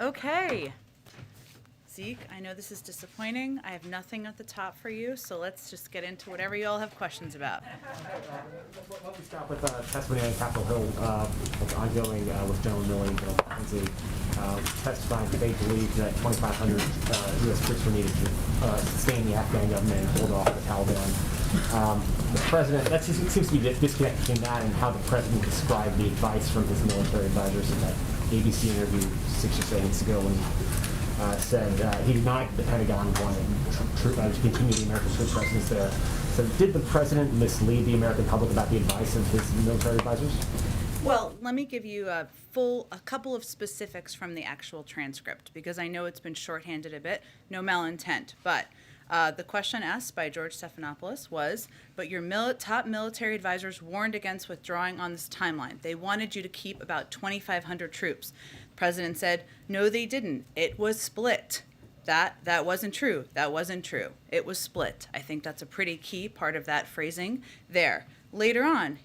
Okay. Zeke, I know this is disappointing. I have nothing at the top for you, so let's just get into whatever you all have questions about. Why don't we start with testimony on Capitol Hill, what's ongoing with General Milley and General Mackenzie testifying that they believe that 2,500 U.S. troops were needed to sustain the Afghan government and hold off the Taliban. The president, that seems to be a disconnect between that and how the president described the advice from his military advisors in that ABC interview 6 or 7 months ago when said he denied the Pentagon wanted to continue the American troop presence there. So did the president mislead the American public about the advice of his military advisors? Well, let me give you a couple of specifics from the actual transcript, because I know it's been shorthanded a bit, no malintent, but the question asked by George Stephanopoulos was, but your top military advisors warned against withdrawing on this timeline. They wanted you to keep about 2,500 troops. The president said, no, they didn't. It was split. That wasn't true. That wasn't true. It was split. I think that's a pretty key part of that phrasing there. Later on,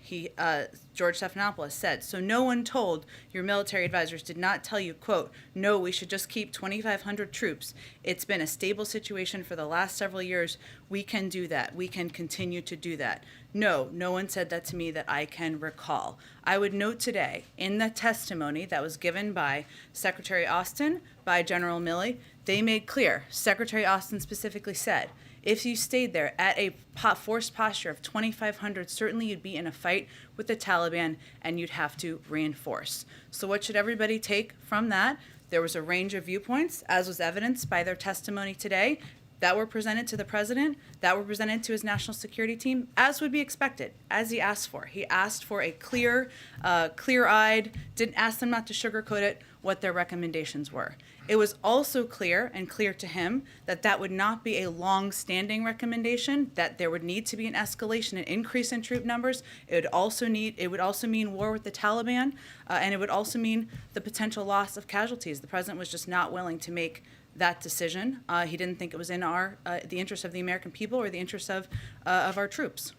George Stephanopoulos said, so no one told your military advisors did not tell you, quote, no, we should just keep 2,500 troops. It's been a stable situation for the last several years. We can do that. We can continue to do that. No, no one said that to me that I can recall. I would note today in the testimony that was given by Secretary Austin, by General Milley, they made clear, Secretary Austin specifically said, if you stayed there at a forced posture of 2,500, certainly you'd be in a fight with the Taliban and you'd have to reinforce. So what should everybody take from that? There was a range of viewpoints, as was evidenced by their testimony today, that were presented to the president, that were presented to his national security team, as would be expected, as he asked for. He asked for a clear-eyed, didn't ask them not to sugarcoat it, what their recommendations were. It was also clear to him that that would not be a long-standing recommendation, that there would need to be an escalation, an increase in troop numbers. It would also mean war with the Taliban, and it would also mean the potential loss of casualties. The president was just not willing to make that decision. He didn't think it was in the interest of the American people or the interest of our troops.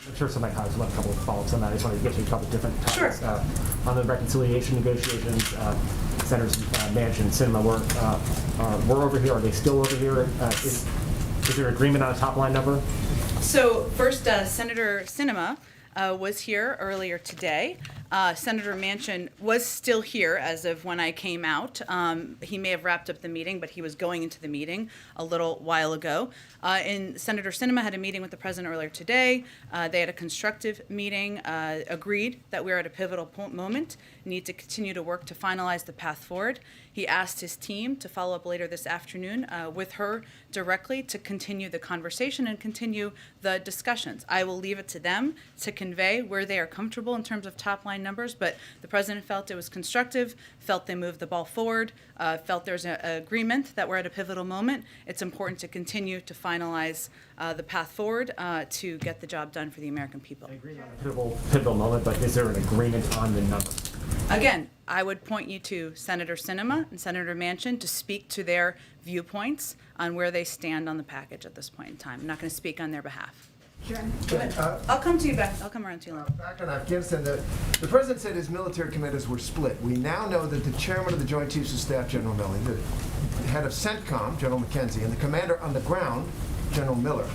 I'm sure some of my colleagues will have a couple of follow-ups on that. I just wanted to get to a couple of different topics. Sure. On the reconciliation negotiations, Senators Manchin and Sinema were over here. Are they still over here? Is there agreement on a top-line number? So first, Senator Sinema was here earlier today. Senator Manchin was still here as of when I came out. He may have wrapped up the meeting, but he was going into the meeting a little while ago. And Senator Sinema had a meeting with the president earlier today. They had a constructive meeting, agreed that we are at a pivotal moment, need to continue to work to finalize the path forward. He asked his team to follow up later this afternoon with her directly to continue the conversation and continue the discussions. I will leave it to them to convey where they are comfortable in terms of top-line numbers, but the president felt it was constructive, felt they moved the ball forward, felt there's an agreement that we're at a pivotal moment. It's important to continue to finalize the path forward to get the job done for the American people. I agree on a pivotal moment, but is there an agreement on the number? Again, I would point you to Senator Sinema and Senator Manchin to speak to their viewpoints on where they stand on the package at this point in time. I'm not going to speak on their behalf. Jen, I'll come to you back. I'll come around to you later. back on Afghanistan, the president said his military commanders were split. We now know that the chairman of the Joint Chiefs of Staff, General Milley, the head of CENTCOM, General Mackenzie, and the commander on the ground, General Miller,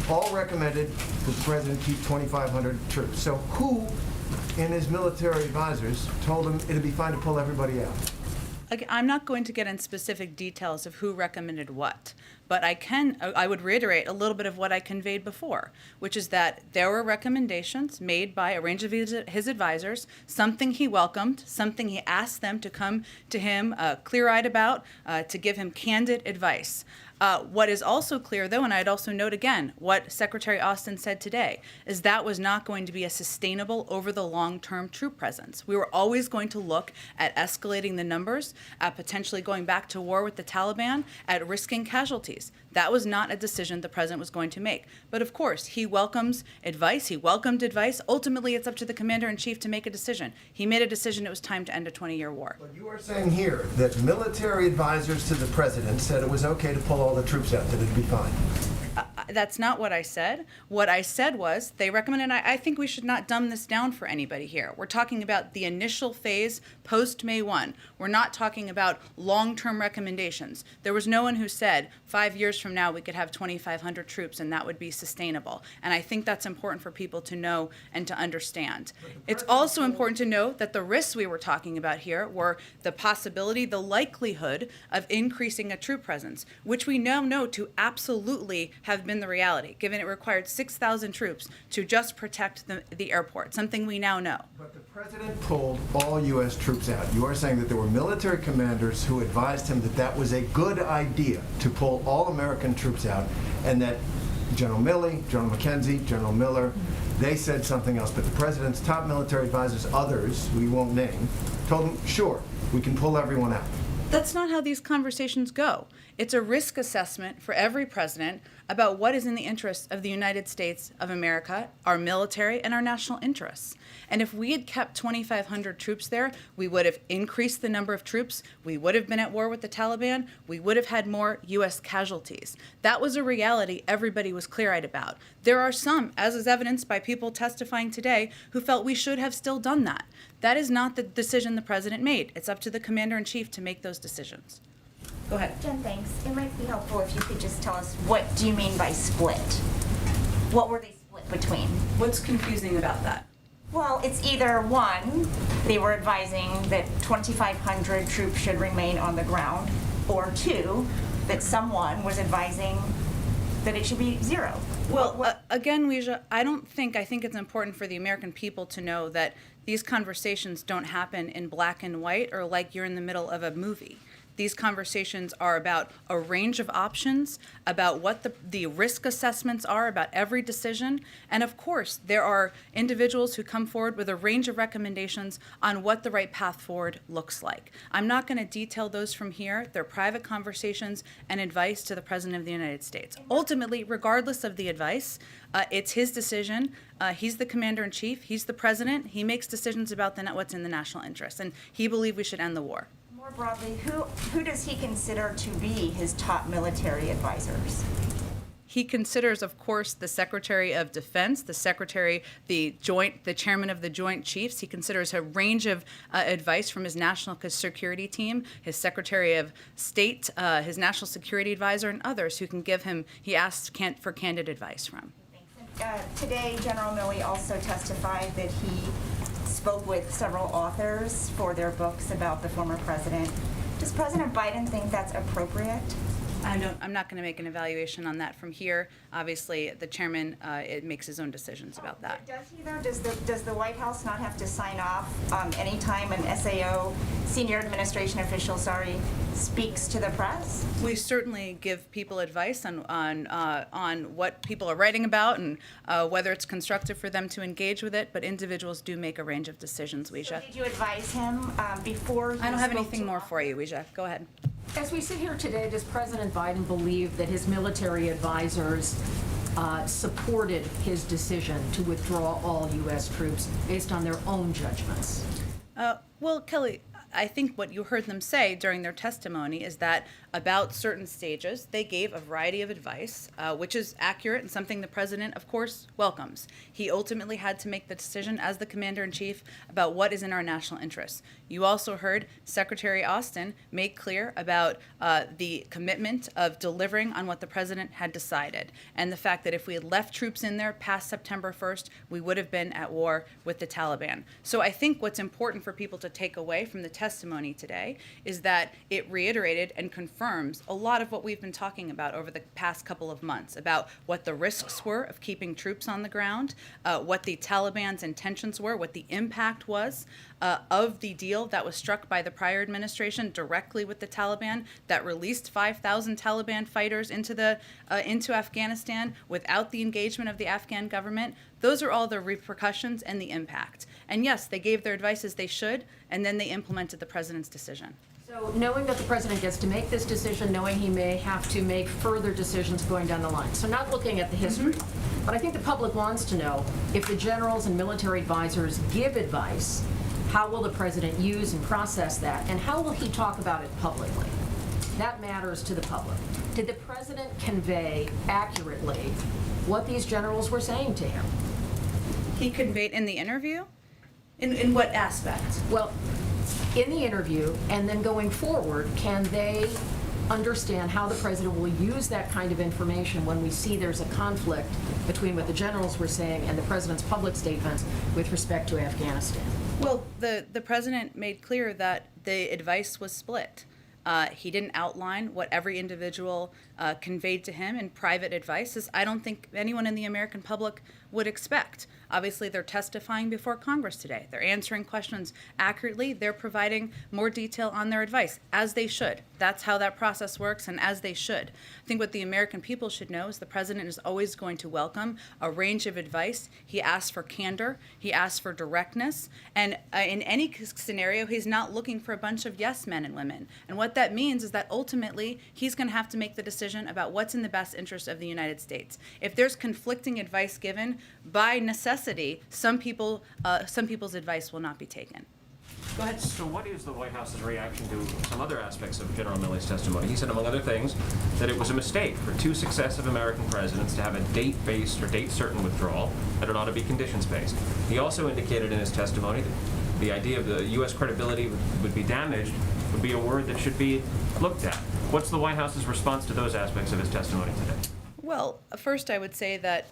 all recommended that the president keep 2,500 troops. So who in his military advisors told him it'd be fine to pull everybody out? I'm not going to get in specific details of who recommended what, but I would reiterate a little bit of what I conveyed before, which is that there were recommendations made by a range of his advisors, something he welcomed, something he asked them to come to him clear-eyed about, to give him candid advice. What is also clear, though, and I'd also note again what Secretary Austin said today, is that was not going to be a sustainable over the long-term troop presence. We were always going to look at escalating the numbers, at potentially going back to war with the Taliban, at risking casualties. That was not a decision the president was going to make. But of course, he welcomes advice. He welcomed advice. Ultimately, it's up to the commander-in-chief to make a decision. He made a decision it was time to end a 20-year war. But you are saying here that military advisors to the president said it was okay to pull all the troops out, that it'd be fine. That's not what I said. What I said was they recommended, I think we should not dumb this down for anybody here. We're talking about the initial phase post May 1. We're not talking about long-term recommendations. There was no one who said 5 years from now we could have 2,500 troops and that would be sustainable. And I think that's important for people to know and to understand. It's also important to know that the risks we were talking about here were the possibility, the likelihood of increasing a troop presence, which we now know to absolutely have been the reality, given it required 6,000 troops to just protect the airport, something we now know. But the president pulled all U.S. troops out. You are saying that there were military commanders who advised him that that was a good idea to pull all American troops out, and that General Milley, General McKenzie, General Miller, they said something else. But the president's top military advisors, others we won't name, told him, sure, we can pull everyone out. That's not how these conversations go. It's a risk assessment for every president about what is in the interests of the United States of America, our military, and our national interests. And if we had kept 2,500 troops there, we would have increased the number of troops, we would have been at war with the Taliban, we would have had more U.S. casualties. That was a reality everybody was clear-eyed about. There are some, as is evidenced by people testifying today, who felt we should have still done that. That is not the decision the president made. It's up to the commander-in-chief to make those decisions. Go ahead. Jen, thanks. It might be helpful if you could just tell us, what do you mean by split? What were they split between? What's confusing about that? Well, it's either one, they were advising that 2,500 troops should remain on the ground, or two, that someone was advising that it should be zero. Well, again, Weijia, I think it's important for the American people to know that these conversations don't happen in black and white or like you're in the middle of a movie. These conversations are about a range of options, about what the risk assessments are about every decision. And of course, there are individuals who come forward with a range of recommendations on what the right path forward looks like. I'm not going to detail those from here. They're private conversations and advice to the President of the United States. Ultimately, regardless of the advice, it's his decision. He's the commander-in-chief. He's the president. He makes decisions about what's in the national interest. And he believed we should end the war. More broadly, who does he consider to be his top military advisors? He considers, of course, the Secretary of Defense, the chairman of the Joint Chiefs. He considers a range of advice from his national security team, his Secretary of State, his national security advisor, and others who can give him, he asks for candid advice from. Today, General Milley also testified that he spoke with several authors for their books about the former president. Does President Biden think that's appropriate? I'm not going to make an evaluation on that from here. Obviously, the chairman makes his own decisions about that. Does he though? Does the White House not have to sign off anytime an SAO, senior administration official, speaks to the press? We certainly give people advice on what people are writing about and whether it's constructive for them to engage with it. But individuals do make a range of decisions. Weijia. So did you advise him before? I don't have anything more for you, Weijia. Go ahead. As we sit here today, does President Biden believe that his military advisors supported his decision to withdraw all U.S. troops based on their own judgments? Well, Kelly, I think what you heard them say during their testimony is that about certain stages, they gave a variety of advice, which is accurate and something the president, of course, welcomes. He ultimately had to make the decision as the commander-in-chief about what is in our national interests. You also heard Secretary Austin make clear about the commitment of delivering on what the president had decided, and the fact that if we had left troops in there past September 1st, we would have been at war with the Taliban. So I think what's important for people to take away from the testimony today is that it reiterated and confirms a lot of what we've been talking about over the past couple of months about what the risks were of keeping troops on the ground, what the Taliban's intentions were, what the impact was of the deal that was struck by the prior administration directly with the Taliban that released 5,000 Taliban fighters into Afghanistan without the engagement of the Afghan government. Those are all the repercussions and the impact. And yes, they gave their advice as they should, and then they implemented the president's decision. So knowing that the president gets to make this decision, knowing he may have to make further decisions going down the line. So not looking at the history, but I think the public wants to know if the generals and military advisors give advice, how will the president use and process that, and how will he talk about it publicly? That matters to the public. Did the president convey accurately what these generals were saying to him? He conveyed in the interview? In what aspect? Well, in the interview, and then going forward, can they understand how the president will use that kind of information when we see there's a conflict between what the generals were saying and the president's public statements with respect to Afghanistan? Well, the president made clear that the advice was split. He didn't outline what every individual conveyed to him in private advice, as I don't think anyone in the American public would expect. Obviously, they're testifying before Congress today. They're answering questions accurately. They're providing more detail on their advice, as they should. That's how that process works, and as they should. I think what the American people should know is the president is always going to welcome a range of advice. He asks for candor. He asks for directness. And in any scenario, he's not looking for a bunch of yes men and women. And what that means is that ultimately, he's going to have to make the decision about what's in the best interest of the United States. If there's conflicting advice given, by necessity, some people's advice will not be taken. Go ahead. So what is the White House's reaction to some other aspects of General Milley's testimony? He said, among other things, that it was a mistake for two successive American presidents to have a date-based or date-certain withdrawal, that it ought to be conditions-based. He also indicated in his testimony that the idea of the U.S. credibility would be damaged would be a word that should be looked at. What's the White House's response to those aspects of his testimony today? Well, first I would say that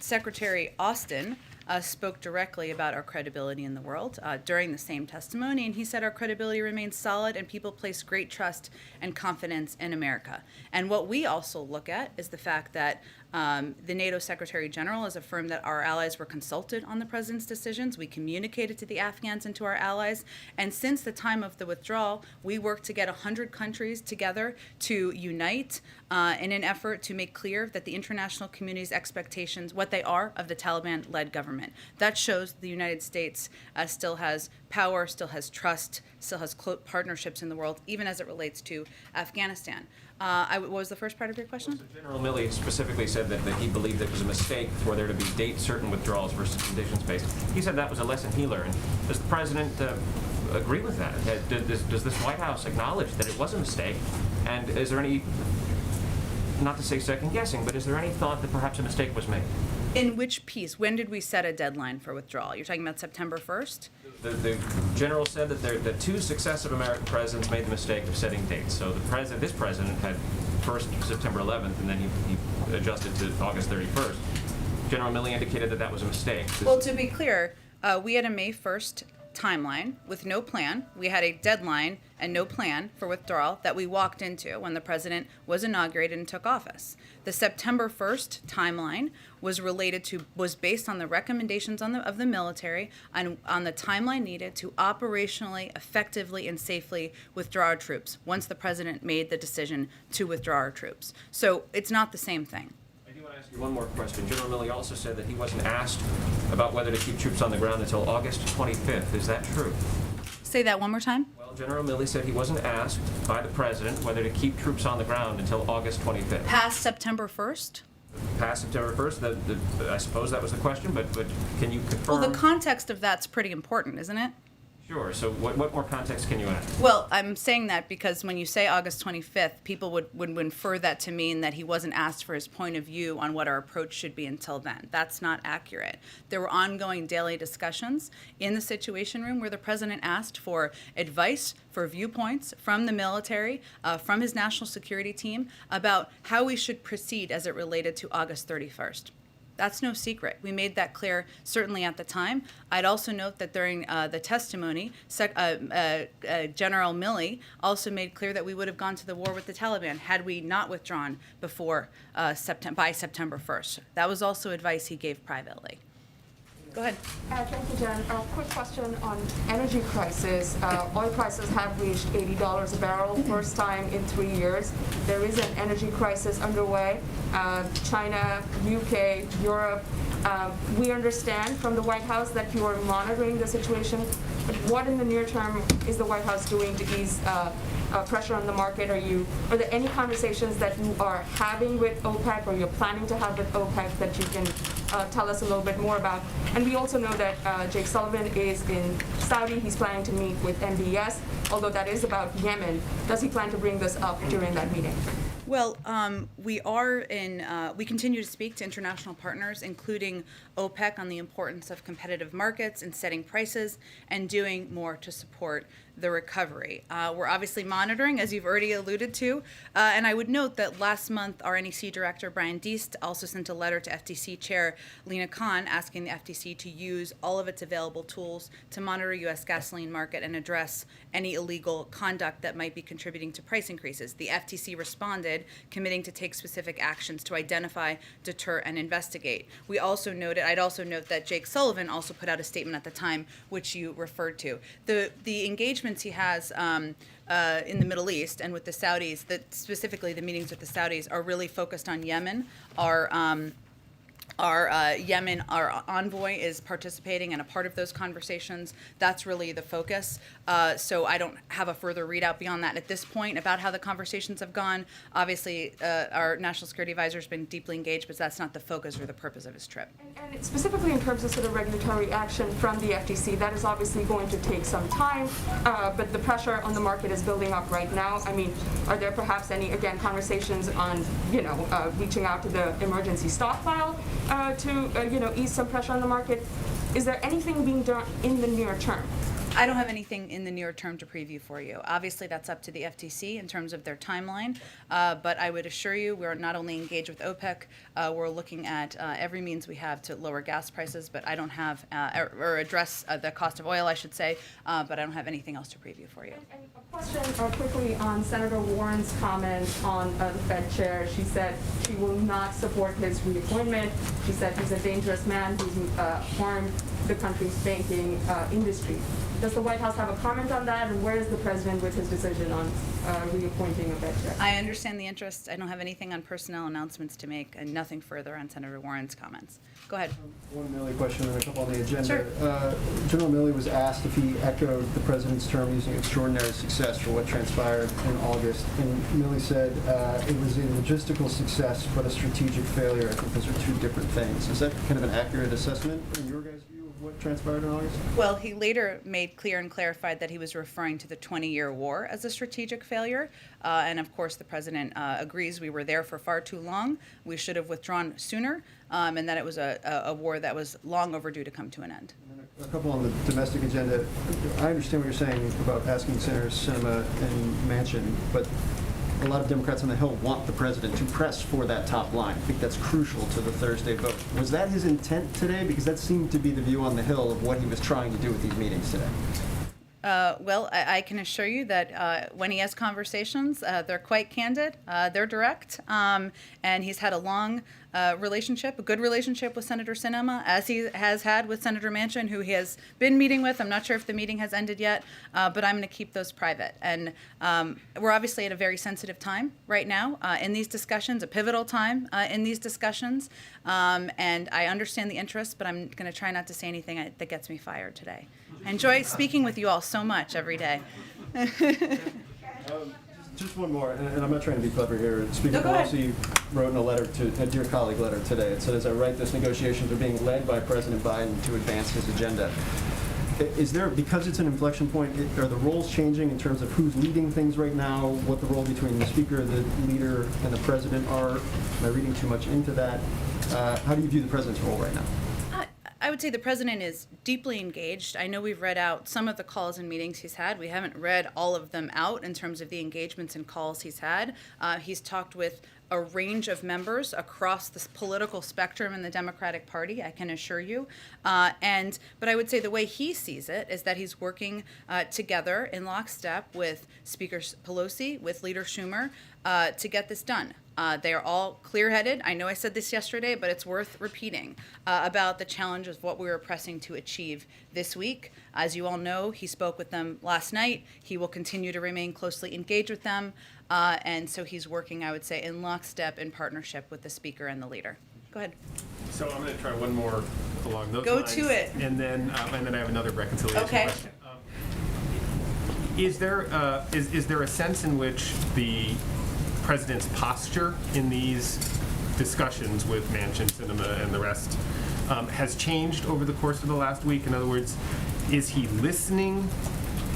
Secretary Austin spoke directly about our credibility in the world during the same testimony, and he said our credibility remains solid and people place great trust and confidence in America. And what we also look at is the fact that the NATO Secretary General has affirmed that our allies were consulted on the president's decisions. We communicated to the Afghans and to our allies. And since the time of the withdrawal, we worked to get 100 countries together to unite in an effort to make clear that the international community's expectations, what they are of the Taliban-led government. That shows the United States still has power, still has trust, still has close partnerships in the world, even as it relates to Afghanistan. What was the first part of your question? So General Milley specifically said that he believed it was a mistake for there to be date-certain withdrawals versus conditions-based. He said that was a lesson he learned. Does the president agree with that? Does this White House acknowledge that it was a mistake? And is there any, not to say second-guessing, but is there any thought that perhaps a mistake was made? In which piece? When did we set a deadline for withdrawal? You're talking about September 1st? The general said that the two successive American presidents made the mistake of setting dates. So this president had first September 11th, and then he adjusted to August 31st. General Milley indicated that was a mistake. Well, to be clear, we had a May 1st timeline with no plan. We had a deadline and no plan for withdrawal that we walked into when the president was inaugurated and took office. The September 1st timeline was based on the recommendations of the military on the timeline needed to operationally, effectively, and safely withdraw our troops once the president made the decision to withdraw our troops. So it's not the same thing. I do want to ask you one more question. General Milley also said that he wasn't asked about whether to keep troops on the ground until August 25th. Is that true? Say that one more time. Well, General Milley said he wasn't asked by the president whether to keep troops on the ground until August 25th. Past September 1st? Past September 1st? I suppose that was the question, but can you confirm? Well, the context of that's pretty important, isn't it? Sure. So what more context can you add? Well, I'm saying that because when you say August 25th, people would infer that to mean that he wasn't asked for his point of view on what our approach should be until then. That's not accurate. There were ongoing daily discussions in the Situation Room where the president asked for advice, for viewpoints from the military, from his national security team about how we should proceed as it related to August 31st. That's no secret. We made that clear certainly at the time. I'd also note that during the testimony, General Milley also made clear that we would have gone to the war with the Taliban had we not withdrawn before by September 1st. That was also advice he gave privately. Go ahead. Thank you, Jen. A quick question on energy prices. Oil prices have reached $80 a barrel, first time in 3 years. There is an energy crisis underway. China, UK, Europe. We understand from the White House that you are monitoring the situation. But what in the near term is the White House doing to ease pressure on the market? Are there any conversations that you are having with OPEC or you're planning to have with OPEC that you can tell us a little bit more about. And we also know that Jake Sullivan is in Saudi. He's planning to meet with MBS, although that is about Yemen. Does he plan to bring this up during that meeting? Well, we continue to speak to international partners, including OPEC, on the importance of competitive markets and setting prices and doing more to support the recovery. We're obviously monitoring, as you've already alluded to, and I would note that last month our NEC Director Brian Deist also sent a letter to FTC Chair Lena Khan asking the FTC to use all of its available tools to monitor U.S. gasoline market and address any illegal conduct that might be contributing to price increases. The FTC responded, committing to take specific actions to identify, deter, and investigate. I'd also note that Jake Sullivan also put out a statement at the time, which you referred to. The engagements he has in the Middle East and with the Saudis, that specifically the meetings with the Saudis, are really focused on Yemen. Our envoy is participating and a part of those conversations. That's really the focus. So I don't have a further readout beyond that at this point about how the conversations have gone. Obviously, our national security advisor has been deeply engaged, but that's not the focus or the purpose of his trip. And specifically in terms of sort of regulatory action from the FTC, that is obviously going to take some time, but the pressure on the market is building up right now. I mean, are there perhaps any, again, conversations on, reaching out to the emergency stockpile to ease some pressure on the market? Is there anything being done in the near term? I don't have anything in the near term to preview for you. Obviously, that's up to the FTC in terms of their timeline, but I would assure you we're not only engaged with OPEC, we're looking at every means we have to lower gas prices, but I don't have, or address the cost of oil, I should say, but I don't have anything else to preview for you. And a question quickly on Senator Warren's comment on the Fed chair. She said she will not support his reappointment. She said he's a dangerous man who's harmed the country's banking industry. Does the White House have a comment on that, and where is the president with his decision on reappointing a Fed chair? I understand the interest. I don't have anything on personnel announcements to make, and nothing further on Senator Warren's comments. Go ahead. One Milley question and a couple on the agenda. Sure. General Milley was asked if he echoed the president's term using extraordinary success for what transpired in August. And Milley said it was a logistical success but a strategic failure. I think those are two different things. Is that kind of an accurate assessment in your guys' view of what transpired in August? Well, he later made clear and clarified that he was referring to the 20-year war as a strategic failure. And of course, the president agrees we were there for far too long. We should have withdrawn sooner, and that it was a war that was long overdue to come to an end. A couple on the domestic agenda. I understand what you're saying about asking Senators Sinema and Manchin, but a lot of Democrats on the Hill want the president to press for that top line. I think that's crucial to the Thursday vote. Was that his intent today? Because that seemed to be the view on the Hill of what he was trying to do with these meetings today. Well, I can assure you that when he has conversations, they're quite candid, they're direct, and he's had a long relationship, a good relationship with Senator Sinema, as he has had with Senator Manchin, who he has been meeting with. I'm not sure if the meeting has ended yet, but I'm going to keep those private. And we're obviously at a very sensitive time right now in these discussions, a pivotal time in these discussions, and I understand the interest, but I'm going to try not to say anything that gets me fired today. I enjoy speaking with you all so much every day. Just one more, and I'm not trying to be clever here. Speaker No, go ahead. Pelosi wrote in a dear colleague letter today. It said, as I write this, negotiations are being led by President Biden to advance his agenda. Is there, because it's an inflection point, are the roles changing in terms of who's leading things right now, what the role between the speaker, the leader, and the president are? Am I reading too much into that? How do you view the president's role right now? I would say the president is deeply engaged. I know we've read out some of the calls and meetings he's had. We haven't read all of them out in terms of the engagements and calls he's had. He's talked with a range of members across the political spectrum in the Democratic Party, I can assure you. But I would say the way he sees it is that he's working together in lockstep with Speaker Pelosi, with Leader Schumer, to get this done. They are all clear-headed. I know I said this yesterday, but it's worth repeating about the challenge of what we were pressing to achieve this week. As you all know, he spoke with them last night. He will continue to remain closely engaged with them. And so he's working, I would say, in lockstep in partnership with the speaker and the leader. Go ahead. So I'm going to try one more along those Go lines. to it. And then I have another reconciliation Okay. question. Is there a sense in which the president's posture in these discussions with Manchin, Sinema, and the rest has changed over the course of the last week? In other words, is he listening?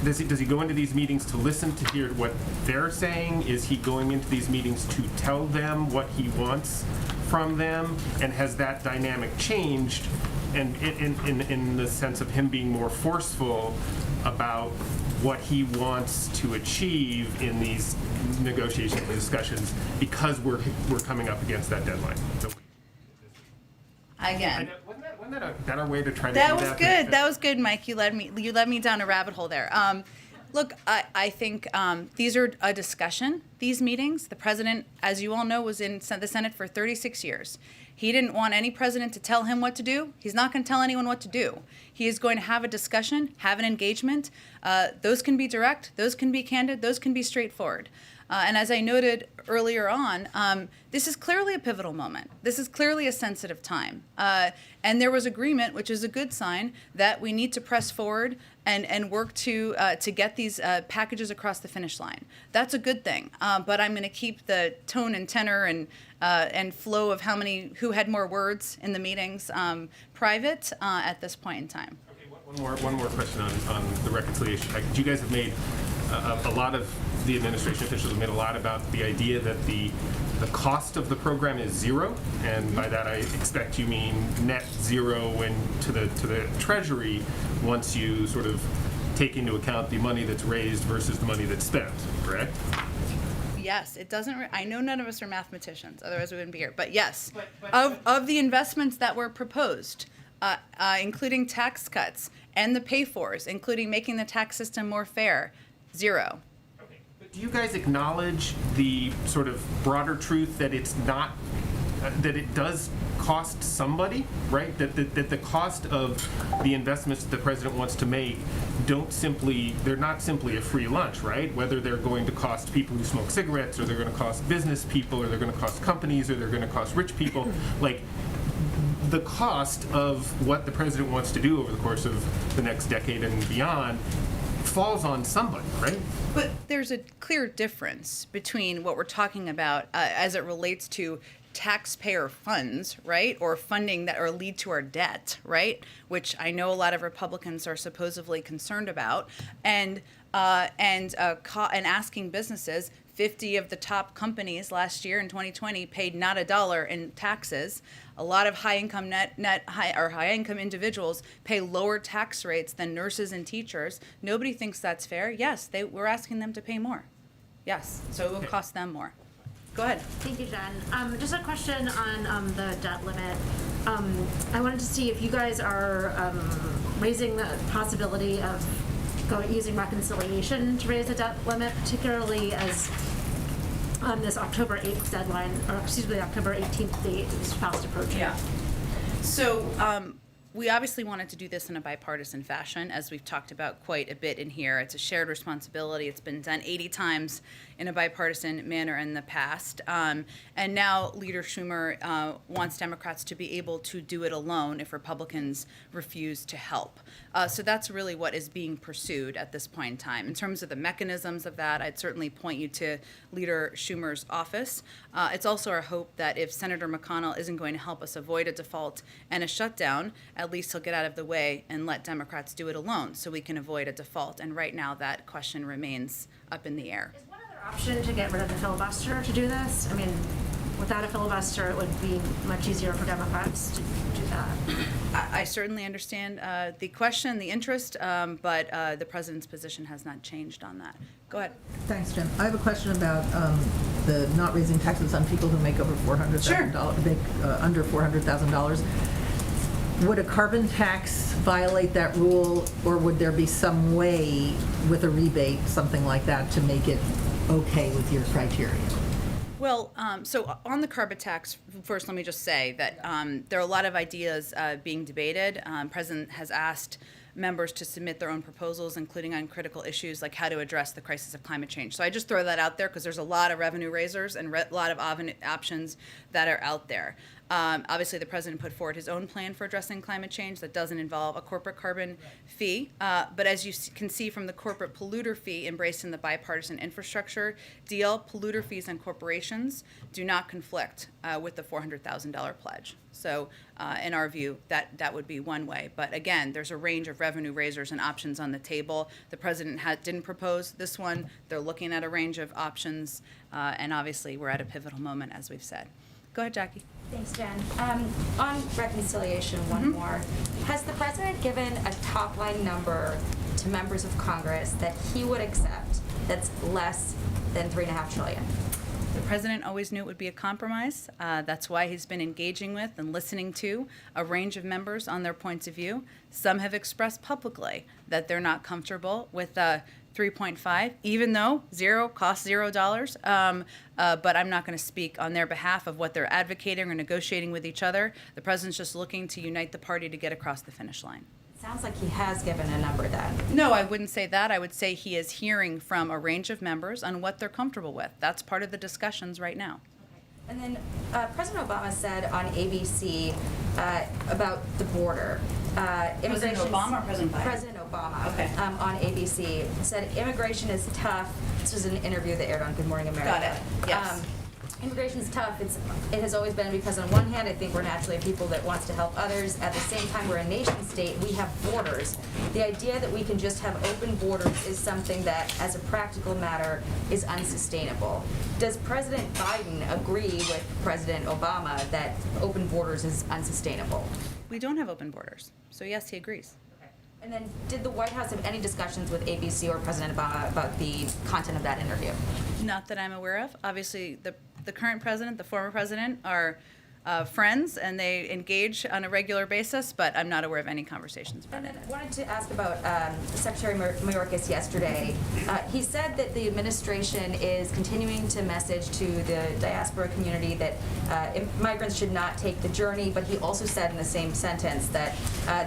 Does he go into these meetings to listen to hear what they're saying? Is he going into these meetings to tell them what he wants from them? And has that dynamic changed? And in the sense of him being more forceful about what he wants to achieve in these negotiations and discussions because we're coming up against that deadline. So, Again. wasn't that a better way to try to That do was that? good. That was good, Mike. You led me down a rabbit hole there. Look, I think these are a discussion. These meetings. The president, as you all know, was in the Senate for 36 years. He didn't want any president to tell him what to do. He's not going to tell anyone what to do. He is going to have a discussion, have an engagement. Those can be direct. Those can be candid. Those can be straightforward. And as I noted earlier on, this is clearly a pivotal moment. This is clearly a sensitive time. And there was agreement, which is a good sign, that we need to press forward and work to get these packages across the finish line. That's a good thing. But I'm going to keep the tone and tenor and flow of who had more words in the meetings private at this point in time. Okay, one more question on the reconciliation. You guys have made a lot of the administration officials have made a lot about the idea that the cost of the program is zero, and by that I expect you mean net zero to the Treasury once you sort of take into account the money that's raised versus the money that's spent, correct? Yes, it doesn't. I know none of us are mathematicians, otherwise we wouldn't be here. But yes, of the investments that were proposed, including tax cuts and the pay-fors, including making the tax system more fair, zero. Do you guys acknowledge the sort of broader truth that it's not, that it does cost somebody, right? That the cost of the investments that the president wants to make they're not simply a free lunch, right? Whether they're going to cost people who smoke cigarettes, or they're going to cost business people, or they're going to cost companies, or they're going to cost rich people. Like, the cost of what the president wants to do over the course of the next decade and beyond falls on somebody, right? But there's a clear difference between what we're talking about as it relates to taxpayer funds, right, or funding that or lead to our debt, right, which I know a lot of Republicans are supposedly concerned about, and asking businesses. 50 of the top companies last year in 2020 paid not a dollar in taxes. A lot of high-income high-income individuals pay lower tax rates than nurses and teachers. Nobody thinks that's fair. Yes, we're asking them to pay more. Yes, so it will cost them more. Go ahead. Thank you, Jen. Just a question on the debt limit. I wanted to see if you guys are raising the possibility of using reconciliation to raise the debt limit, particularly as this October 8th deadline, or excuse me, the October 18th date is fast approaching. Yeah. So we obviously wanted to do this in a bipartisan fashion, as we've talked about quite a bit in here. It's a shared responsibility. It's been done 80 times in a bipartisan manner in the past. And now Leader Schumer wants Democrats to be able to do it alone if Republicans refuse to help. So that's really what is being pursued at this point in time. In terms of the mechanisms of that, I'd certainly point you to Leader Schumer's office. It's also our hope that if Senator McConnell isn't going to help us avoid a default and a shutdown, at least he'll get out of the way and let Democrats do it alone so we can avoid a default. And right now that question remains up in the air. Is one other option to get rid of the filibuster to do this? I mean, without a filibuster, it would be much easier for Democrats to do that. I certainly understand the question, the interest, but the president's position has not changed on that. Go ahead. Thanks, Jen. I have a question about the not raising taxes on people who make over $400,000, make under $400,000. Would a carbon tax violate that rule, or would there be some way with a rebate, something like that, to make it okay with your criteria? Well, so on the carbon tax, first let me just say that there are a lot of ideas being debated. President has asked members to submit their own proposals, including on critical issues like how to address the crisis of climate change. So I just throw that out there because there's a lot of revenue raisers and a lot of options that are out there. Obviously, the president put forward his own plan for addressing climate change that doesn't involve a corporate carbon fee. But as you can see from the corporate polluter fee embraced in the bipartisan infrastructure deal, polluter fees on corporations do not conflict with the $400,000 pledge. So in our view, that would be one way. But again, there's a range of revenue raisers and options on the table. The president didn't propose this one. They're looking at a range of options. And obviously, we're at a pivotal moment, as we've said. Go ahead, Jackie. Thanks, Jen. On reconciliation, one more. Has the president given a top-line number to members of Congress that he would accept that's less than $3.5 trillion? The president always knew it would be a compromise. That's why he's been engaging with and listening to a range of members on their points of view. Some have expressed publicly that they're not comfortable with 3.5, even though zero costs $0. But I'm not going to speak on their behalf of what they're advocating or negotiating with each other. The president's just looking to unite the party to get across the finish line. Sounds like he has given a number then. No, I wouldn't say that. I would say he is hearing from a range of members on what they're comfortable with. That's part of the discussions right now. And then President Obama said on ABC about the border. President Obama or President Biden? President Obama. Okay. On ABC said immigration is tough. This was an interview that aired on Good Morning America. Got it. Yes. Immigration is tough. It has always been because on one hand, I think we're naturally a people that wants to help others. At the same time, we're a nation state. We have borders. The idea that we can just have open borders is something that, as a practical matter, is unsustainable. Does President Biden agree with President Obama that open borders is unsustainable? We don't have open borders. So yes, he agrees. And then, did the White House have any discussions with ABC or President Obama about the content of that interview? Not that I'm aware of. Obviously, the current president, the former president are friends and they engage on a regular basis, but I'm not aware of any conversations about And it. then I wanted to ask about Secretary Mayorkas yesterday. He said that the administration is continuing to message to the diaspora community that migrants should not take the journey, but he also said in the same sentence that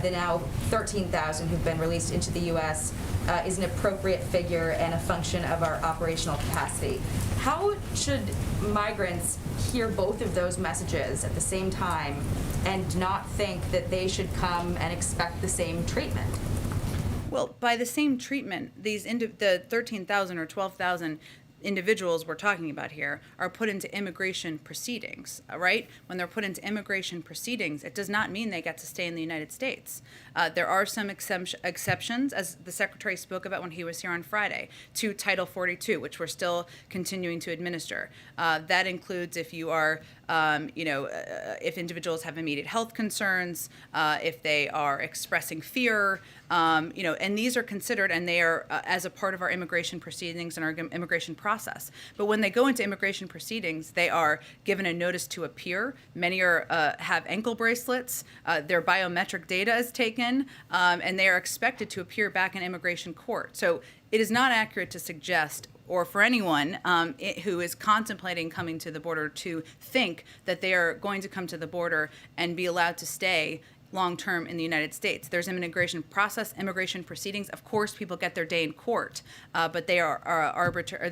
the now 13,000 who've been released into the U.S. Is an appropriate figure and a function of our operational capacity. How should migrants hear both of those messages at the same time and not think that they should come and expect the same treatment? Well, by the same treatment, the 13,000 or 12,000 individuals we're talking about here are put into immigration proceedings, right? When they're put into immigration proceedings, it does not mean they get to stay in the United States. There are some exceptions, as the Secretary spoke about when he was here on Friday, to Title 42, which we're still continuing to administer. That includes if you are, if individuals have immediate health concerns, if they are expressing fear, and these are considered, and they are as a part of our immigration proceedings and our immigration process. But when they go into immigration proceedings, they are given a notice to appear. Many have ankle bracelets. Their biometric data is taken, and they are expected to appear back in immigration court. So it is not accurate to suggest, or for anyone who is contemplating coming to the border, to think that they are going to come to the border and be allowed to stay long-term in the United States. There's an immigration process, immigration proceedings. Of course, people get their day in court, but they are arbitrary.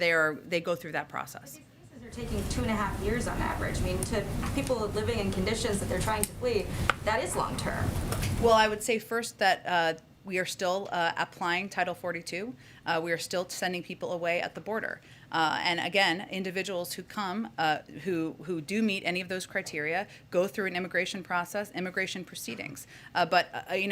They go through that process. These cases are taking 2.5 years on average. I mean, to people living in conditions that they're trying to flee, that is long-term. Well, I would say first that we are still applying Title 42. We are still sending people away at the border. And again, individuals who come, who do meet any of those criteria, go through an immigration process, immigration proceedings. But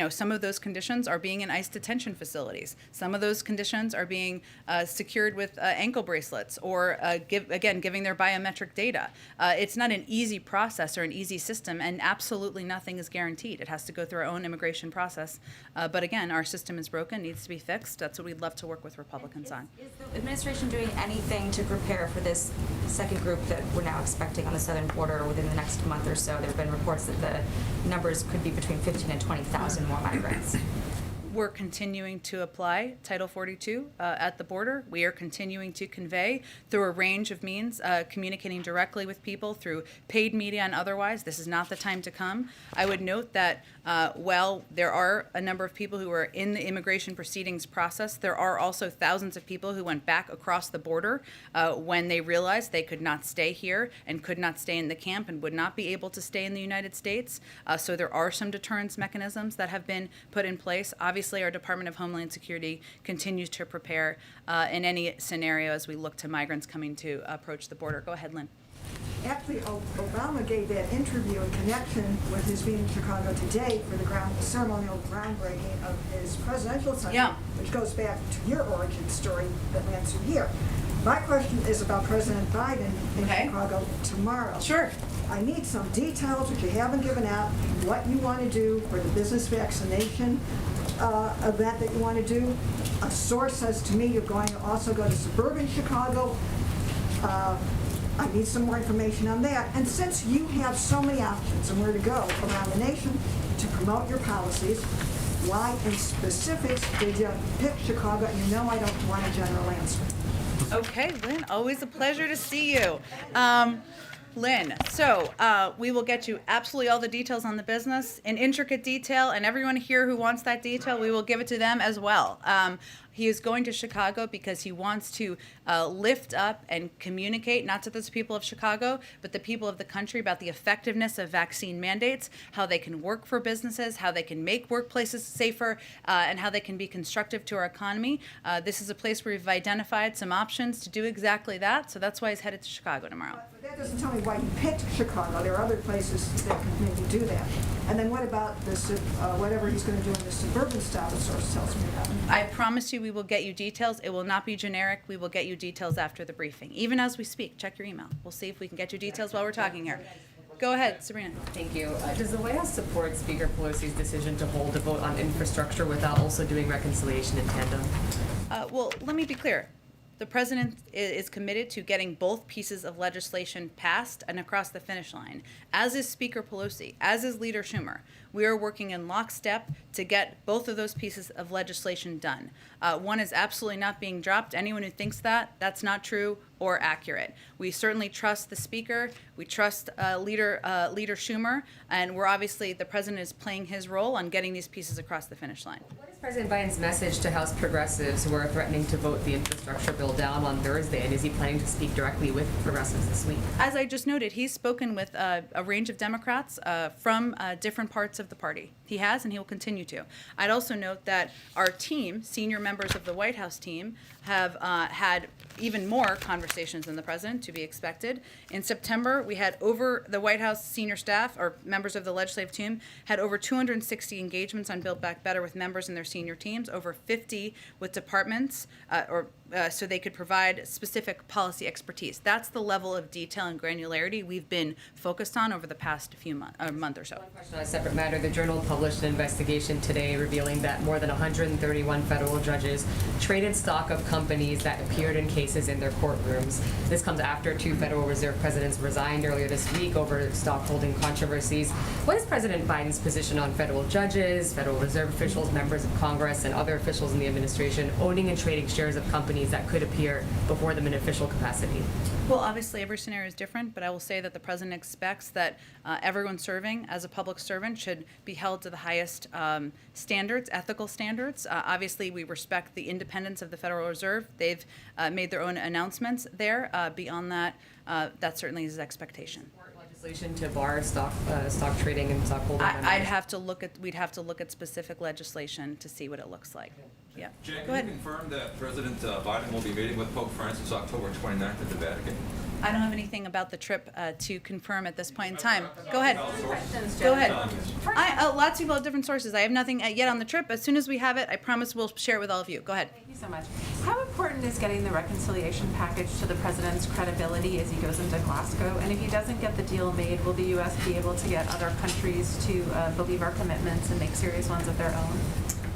some of those conditions are being in ICE detention facilities. Some of those conditions are being secured with ankle bracelets, or giving their biometric data. It's not an easy process or an easy system, and absolutely nothing is guaranteed. It has to go through our own immigration process. But again, our system is broken, needs to be fixed. That's what we'd love to work with Republicans on. Is the administration doing anything to prepare for this second group that we're now expecting on the southern border within the next month or so? There have been reports that the numbers could be between 15,000 and 20,000 more migrants. We're continuing to apply Title 42 at the border. We are continuing to convey through a range of means, communicating directly with people through paid media and otherwise. This is not the time to come. I would note that while there are a number of people who are in the immigration proceedings process, there are also thousands of people who went back across the border when they realized they could not stay here and could not stay in the camp and would not be able to stay in the United States. So there are some deterrence mechanisms that have been put in place. Obviously, our Department of Homeland Security continues to prepare in any scenario as we look to migrants coming to approach the border. Go ahead, Lynn. Actually, Obama gave that interview in connection with his being in Chicago today for the ceremonial groundbreaking of his presidential son, which goes back to your origin story that lands you here. My question is about President Biden in Chicago tomorrow. Sure. I need some details, which you haven't given out, what you want to do for the business vaccination event that you want to do. A source says to me you're going to also go to suburban Chicago. I need some more information on that. And since you have so many options and where to go around the nation to promote your policies, why in specifics did you pick Chicago? And you know I don't want a general answer. Okay, Lynn, always a pleasure to see you. Lynn, so we will get you absolutely all the details on the business in intricate detail, and everyone here who wants that detail, we will give it to them as well. He is going to Chicago because he wants to lift up and communicate, not to the people of Chicago, but the people of the country about the effectiveness of vaccine mandates, how they can work for businesses, how they can make workplaces safer, and how they can be constructive to our economy. This is a place where we've identified some options to do exactly that, so that's why he's headed to Chicago tomorrow. But that doesn't tell me why you picked Chicago. There are other places that can maybe do that. And then what about this, whatever he's going to do in the suburban style, the source tells me about? I promise you we will get you details. It will not be generic. We will get you details after the briefing. Even as we speak, check your email. We'll see if we can get you details while we're talking here. Go ahead, Sabrina. Thank you. Does the White House support Speaker Pelosi's decision to hold a vote on infrastructure without also doing reconciliation in tandem? Well, let me be clear. The president is committed to getting both pieces of legislation passed and across the finish line, as is Speaker Pelosi, as is Leader Schumer. We are working in lockstep to get both of those pieces of legislation done. One is absolutely not being dropped. Anyone who thinks that, that's not true or accurate. We certainly trust the Speaker. We trust Leader Schumer, and we're obviously, the president is playing his role on getting these pieces across the finish line. What is President Biden's message to House progressives who are threatening to vote the infrastructure bill down on Thursday, and is he planning to speak directly with progressives this week? As I just noted, he's spoken with a range of Democrats from different parts of the party. He has, and he will continue to. I'd also note that our team, senior members of the White House team, have had even more conversations than the president, to be expected. In September, we had over the White House senior staff, or members of the legislative team, had over 260 engagements on Build Back Better with members in their senior teams, over 50 with departments, so they could provide specific policy expertise. That's the level of detail and granularity we've been focused on over the past month or so. One question on a separate matter. The Journal published an investigation today revealing that more than 131 federal judges traded stock of companies that appeared in cases in their courtrooms. This comes after 2 Federal Reserve presidents resigned earlier this week over stockholding controversies. What is President Biden's position on federal judges, Federal Reserve officials, members of Congress, and other officials in the administration owning and trading shares of companies that could appear before them in official capacity? Well, obviously every scenario is different, but I will say that the president expects that everyone serving as a public servant should be held to the highest standards, ethical standards. Obviously, we respect the independence of the Federal Reserve. They've made their own announcements there. Beyond that, that certainly is his expectation. Legislation to bar stock trading and stock holding? We'd have to look at specific legislation to see what it looks like. Yeah. Jan, Go ahead. can you confirm that President Biden will be meeting with Pope Francis October 29th at the Vatican? I don't have anything about the trip to confirm at this point in time. Go ahead. Go ahead. Lots of people have different sources. I have nothing yet on the trip. As soon as we have it, I promise we'll share it with all of you. Go ahead. Thank you so much. How important is getting the reconciliation package to the president's credibility as he goes into Glasgow? And if he doesn't get the deal made, will the U.S. be able to get other countries to believe our commitments and make serious ones of their own?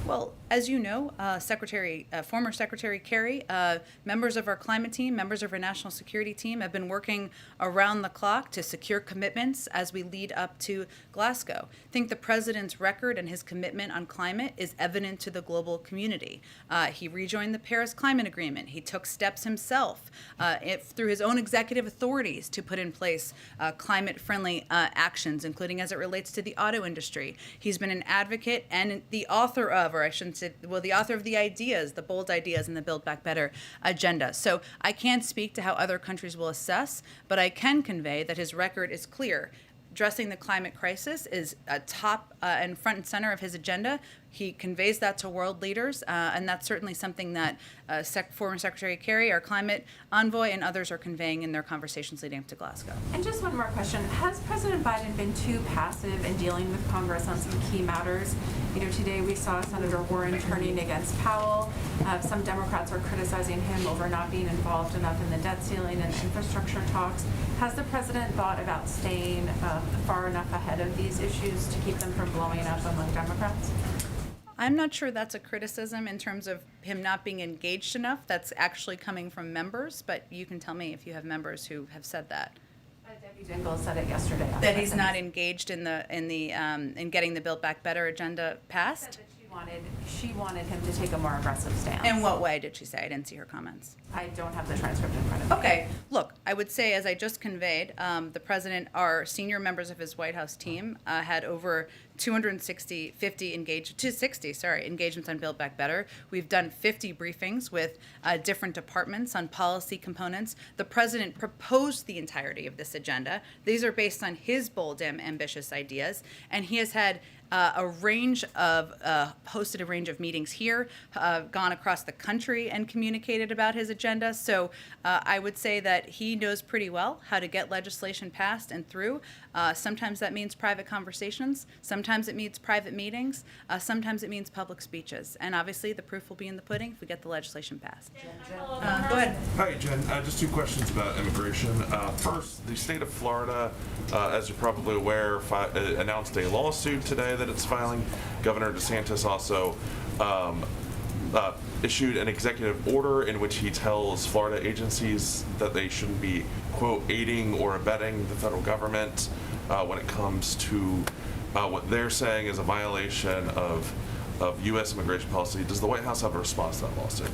Well, As you know, former Secretary Kerry, members of our climate team, members of our national security team have been working around the clock to secure commitments as we lead up to Glasgow. I think the president's record and his commitment on climate is evident to the global community. He rejoined the Paris Climate Agreement. He took steps himself through his own executive authorities to put in place climate-friendly actions, including as it relates to the auto industry. He's been an advocate and the author of, or I shouldn't say, well, the author of the ideas, the bold ideas in the Build Back Better agenda. So I can't speak to how other countries will assess, but I can convey that his record is clear. Addressing the climate crisis is a top and front and center of his agenda. He conveys that to world leaders, and that's certainly something that former Secretary Kerry, our climate envoy, and others are conveying in their conversations leading up to Glasgow. And just one more question. Has President Biden been too passive in dealing with Congress on some key matters? You know, today we saw Senator Warren turning against Powell. Some Democrats are criticizing him over not being involved enough in the debt ceiling and infrastructure talks. Has the president thought about staying far enough ahead of these issues to keep them from blowing up among Democrats? I'm not sure that's a criticism in terms of him not being engaged enough. That's actually coming from members, but you can tell me if you have members who have said that. Debbie Dingell said it yesterday. That he's not engaged in getting the Build Back Better agenda passed. Said that she wanted him to take a more aggressive stance. In what way did she say? I didn't see her comments. I don't have the transcript in front of me. Okay, look, I would say, as I just conveyed, the president, our senior members of his White House team had over 260 engagements on Build Back Better. We've done 50 briefings with different departments on policy components. The president proposed the entirety of this agenda. These are based on his bold and ambitious ideas, and he has had hosted a range of meetings here, gone across the country and communicated about his agenda. So I would say that he knows pretty well how to get legislation passed and through. Sometimes that means private conversations. Sometimes it means private meetings. Sometimes it means public speeches. And obviously the proof will be in the pudding if we get the legislation passed. Go ahead. Hi, Jen. Just two questions about immigration. First, the state of Florida, as you're probably aware, announced a lawsuit today that it's filing. Governor DeSantis also issued an executive order in which he tells Florida agencies that they shouldn't be, quote, aiding or abetting the federal government when it comes to what they're saying is a violation of U.S. immigration policy. Does the White House have a response to that lawsuit?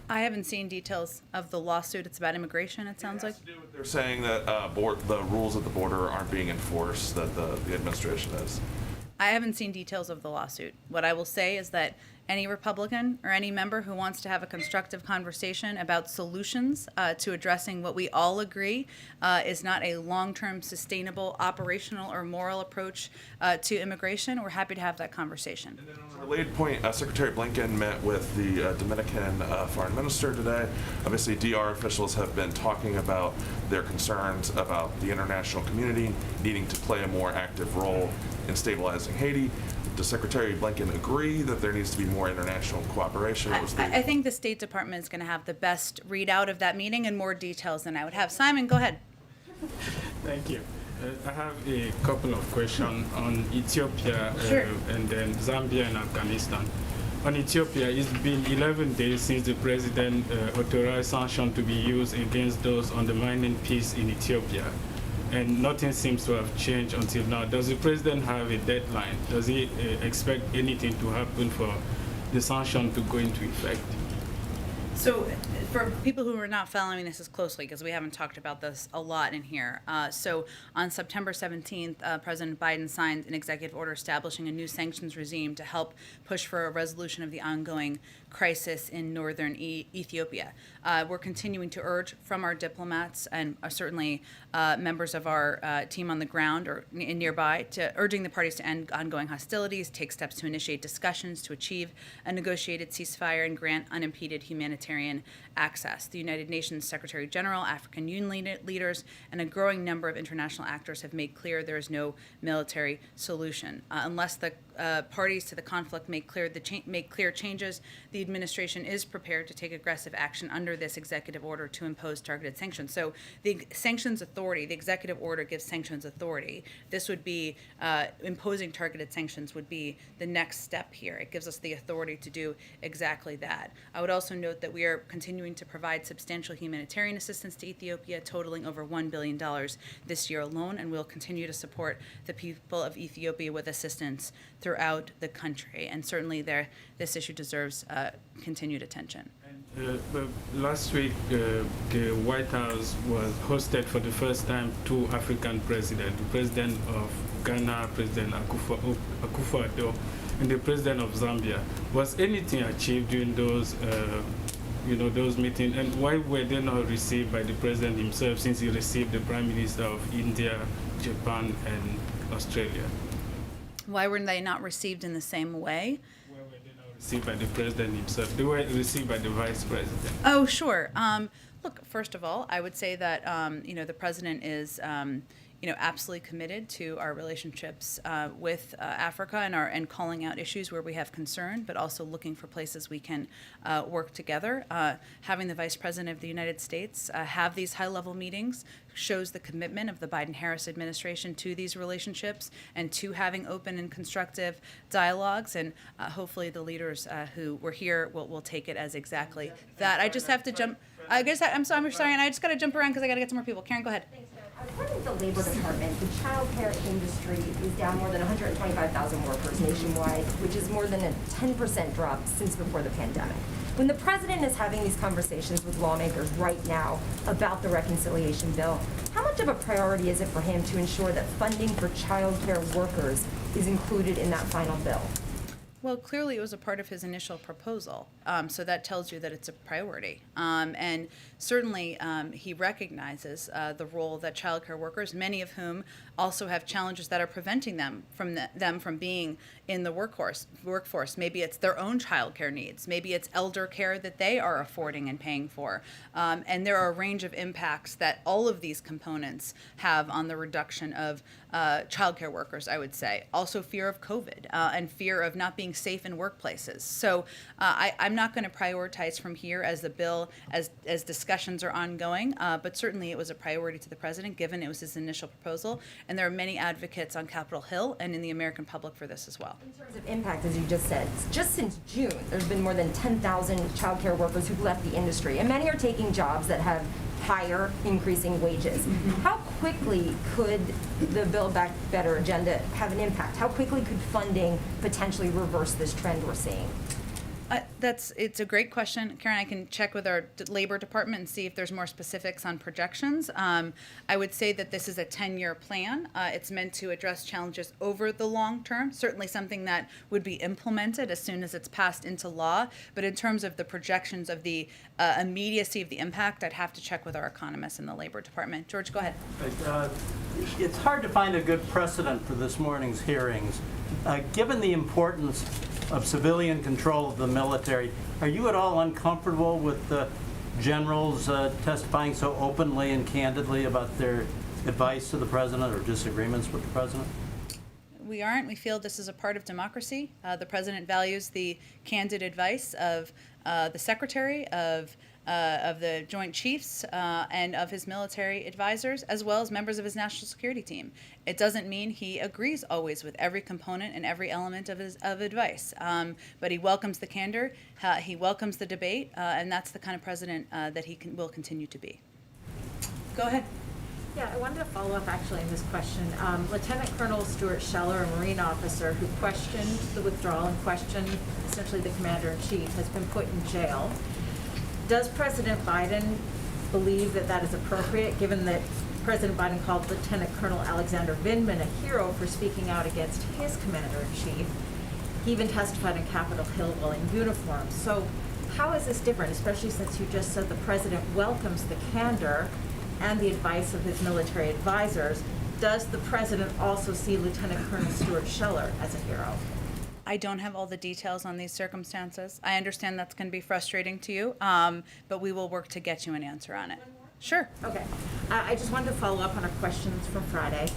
I haven't seen details of the lawsuit. It's about immigration, it sounds like. They're saying that the rules at the border aren't being enforced, that the administration is. I haven't seen details of the lawsuit. What I will say is that any Republican or any member who wants to have a constructive conversation about solutions to addressing what we all agree is not a long-term, sustainable, operational, or moral approach to immigration, we're happy to have that conversation. And then on a related point, Secretary Blinken met with the Dominican foreign minister today. Obviously, DR officials have been talking about their concerns about the international community needing to play a more active role in stabilizing Haiti. Does Secretary Blinken agree that there needs to be more international cooperation? I think the State Department is going to have the best readout of that meeting and more details than I would have. Simon, go ahead. Thank you. I have a couple of questions on Ethiopia and then Zambia and Afghanistan. On Ethiopia, it's been 11 days since the president authorized sanctions to be used against those undermining peace in Ethiopia. And nothing seems to have changed until now. Does the president have a deadline? Does he expect anything to happen for the sanction to go into effect? So for people who are not following this as closely, because we haven't talked about this a lot in here, so on September 17th, President Biden signed an executive order establishing a new sanctions regime to help push for a resolution of the ongoing crisis in northern Ethiopia. We're continuing to urge from our diplomats and certainly members of our team on the ground or nearby to urging the parties to end ongoing hostilities, take steps to initiate discussions to achieve a negotiated ceasefire and grant unimpeded humanitarian access. The United Nations Secretary General, African Union leaders, and a growing number of international actors have made clear there is no military solution. Unless the parties to the conflict make clear changes, the administration is prepared to take aggressive action under this executive order to impose targeted sanctions. So the sanctions authority, the executive order gives sanctions authority. This would be imposing targeted sanctions would be the next step here. It gives us the authority to do exactly that. I would also note that we are continuing to provide substantial humanitarian assistance to Ethiopia, totaling over $1 billion this year alone, and we'll continue to support the people of Ethiopia with assistance throughout the country. And certainly this issue deserves continued attention. Last week, the White House was hosted for the first time two African presidents, the president of Ghana, President Akufo-Addo, and the president of Zambia. Was anything achieved during those, those meetings, and why were they not received by the president himself, since he received the prime minister of India, Japan, and Australia? Why were they not received in the same way? Received by the president himself. They were received by the vice president. Oh, sure. Look, first of all, I would say that the president is absolutely committed to our relationships with Africa and calling out issues where we have concern, but also looking for places we can work together. Having the Vice President of the United States have these high-level meetings shows the commitment of the Biden-Harris administration to these relationships and to having open and constructive dialogues. And hopefully the leaders who were here will take it as exactly that. I just have to jump. I'm sorry, and I just got to jump around because I got to get some more people. Karen, go ahead. According to the Labor Department, the child care industry is down more than 125,000 workers nationwide, which is more than a 10% drop since before the pandemic. When the president is having these conversations with lawmakers right now about the reconciliation bill, how much of a priority is it for him to ensure that funding for child care workers is included in that final bill? Well, clearly it was a part of his initial proposal, so that tells you that it's a priority. And certainly he recognizes the role that childcare workers, many of whom also have challenges that are preventing them from being in the workforce. Maybe it's their own childcare needs. Maybe it's elder care that they are affording and paying for. And there are a range of impacts that all of these components have on the reduction of childcare workers, I would say. Also fear of COVID and fear of not being safe in workplaces. So I'm not going to prioritize from here as the bill, as discussions are ongoing, but certainly it was a priority to the president given it was his initial proposal. And there are many advocates on Capitol Hill and in the American public for this as well. In terms of impact, as you just said, just since June, there's been more than 10,000 childcare workers who've left the industry, and many are taking jobs that have higher increasing wages. How quickly could the Build Back Better agenda have an impact? How quickly could funding potentially reverse this trend we're seeing? It's a great question, Karen. I can check with our Labor Department and see if there's more specifics on projections. I would say that this is a 10-year plan. It's meant to address challenges over the long term, certainly something that would be implemented as soon as it's passed into law. But in terms of the projections of the immediacy of the impact, I'd have to check with our economists in the Labor Department. George, go ahead. It's hard to find a good precedent for this morning's hearings. Given the importance of civilian control of the military, are you at all uncomfortable with the generals testifying so openly and candidly about their advice to the president or disagreements with the president? We aren't. We feel this is a part of democracy. The president values the candid advice of the secretary, of the Joint Chiefs, and of his military advisors, as well as members of his national security team. It doesn't mean he agrees always with every component and every element of his advice, but he welcomes the candor, he welcomes the debate, and that's the kind of president that he will continue to be. Go ahead. Yeah, I wanted to follow up actually on this question. Lieutenant Colonel Stuart Scheller, a Marine officer who questioned the withdrawal and questioned essentially the commander-in-chief, has been put in jail. Does President Biden believe that that is appropriate, given that President Biden called Lieutenant Colonel Alexander Vindman a hero for speaking out against his commander-in-chief? He even testified on Capitol Hill while in uniform. So how is this different, especially since you just said the president welcomes the candor and the advice of his military advisors? Does the president also see Lieutenant Colonel Stuart Scheller as a hero? I don't have all the details on these circumstances. I understand that's going to be frustrating to you, but we will work to get you an answer on it. Sure. Okay. I just wanted to follow up on our questions from Friday.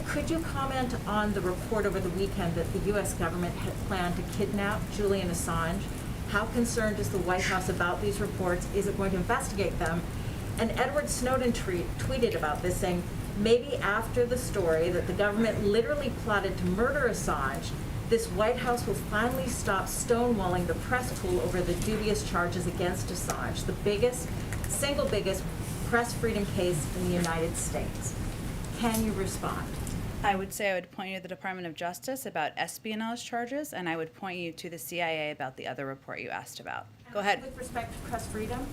Could you comment on the report over the weekend that the U.S. government had planned to kidnap Julian Assange How concerned is the White House about these reports? Is it going to investigate them? And Edward Snowden tweeted about this, saying, maybe after the story that the government literally plotted to murder Assange, this White House will finally stop stonewalling the press pool over the dubious charges against Assange, the single biggest press freedom case in the United States. Can you respond? I would say I would point you to the Department of Justice about espionage charges, and I would point you to the CIA about the other report you asked about. Go ahead. With respect to press freedom?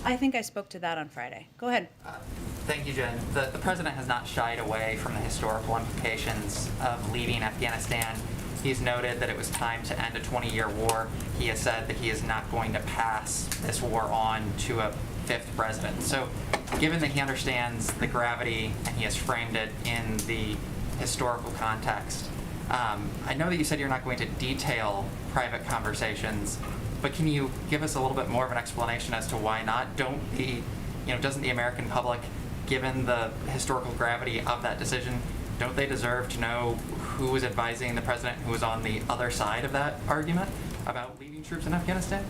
I think I spoke to that on Friday. Go ahead. Thank you, Jen. The president has not shied away from the historical implications of leaving Afghanistan. He's noted that it was time to end a 20-year war. He has said that he is not going to pass this war on to a fifth president. So given that he understands the gravity and he has framed it in the historical context, I know that you said you're not going to detail private conversations, but can you give us a little bit more of an explanation as to why not? Doesn't the American public, given the historical gravity of that decision, don't they deserve to know who was advising the president who was on the other side of that argument about leaving troops in Afghanistan?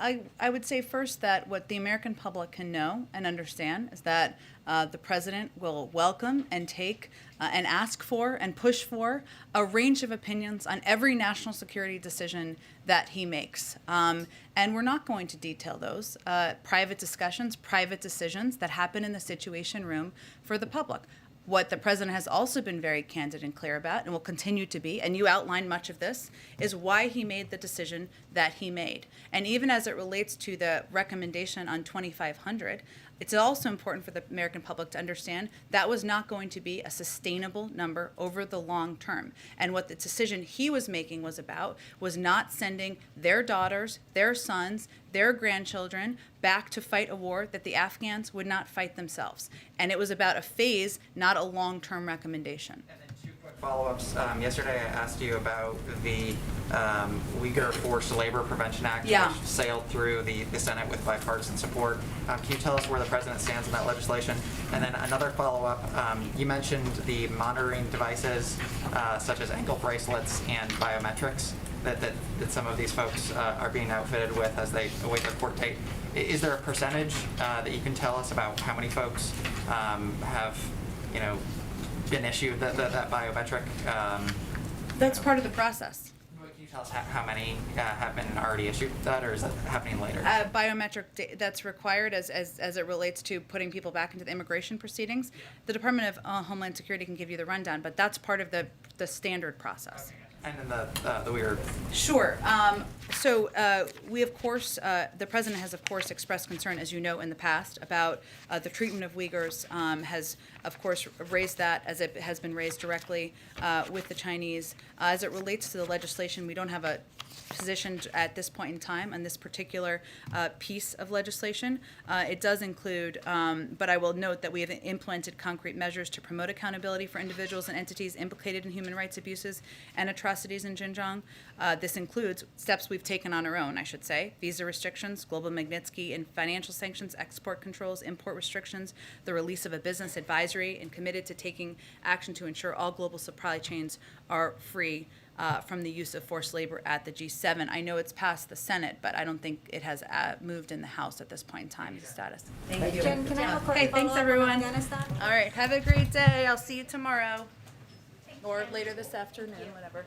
I would say first that what the American public can know and understand is that the president will welcome and take and ask for and push for a range of opinions on every national security decision that he makes. And we're not going to detail those private discussions, private decisions that happen in the Situation Room for the public. What the president has also been very candid and clear about, and will continue to be, and you outlined much of this, is why he made the decision that he made. And even as it relates to the recommendation on 2,500, it's also important for the American public to understand that was not going to be a sustainable number over the long term. And what the decision he was making was about was not sending their daughters, their sons, their grandchildren back to fight a war that the Afghans would not fight themselves. And it was about a phase, not a long-term recommendation. Follow-ups. Yesterday I asked you about the Uyghur Forced Labor Prevention Act, Yeah. which sailed through the Senate with bipartisan support. Can you tell us where the president stands on that legislation? And then another follow-up, you mentioned the monitoring devices such as ankle bracelets and biometrics that some of these folks are being outfitted with as they await their court date. Is there a percentage that you can tell us about how many folks have, been issued that biometric? That's part of the process. Can you tell us how many have been already issued that, or is that happening later? Biometric that's required as it relates to putting people back into the immigration proceedings. The Department of Homeland Security can give you the rundown, but that's part of the standard process. And then the weird. Sure. So we, of course, the president has, of course, expressed concern, as you know, in the past about the treatment of Uyghurs, has, of course, raised that as it has been raised directly with the Chinese. As it relates to the legislation, we don't have a position at this point in time on this particular piece of legislation. It does include, but I will note that we have implemented concrete measures to promote accountability for individuals and entities implicated in human rights abuses and atrocities in Xinjiang. This includes steps we've taken on our own, I should say: visa restrictions, global Magnitsky and financial sanctions, export controls, import restrictions, the release of a business advisory, and committed to taking action to ensure all global supply chains are free from the use of forced labor at the G7. I know it's passed the Senate, but I don't think it has moved in the House at this point in time, the status. Thank you. Jen, can I have a quick Okay, thanks, follow-up on everyone. Afghanistan? All right, have a great day. I'll see you tomorrow, or later this afternoon, whatever.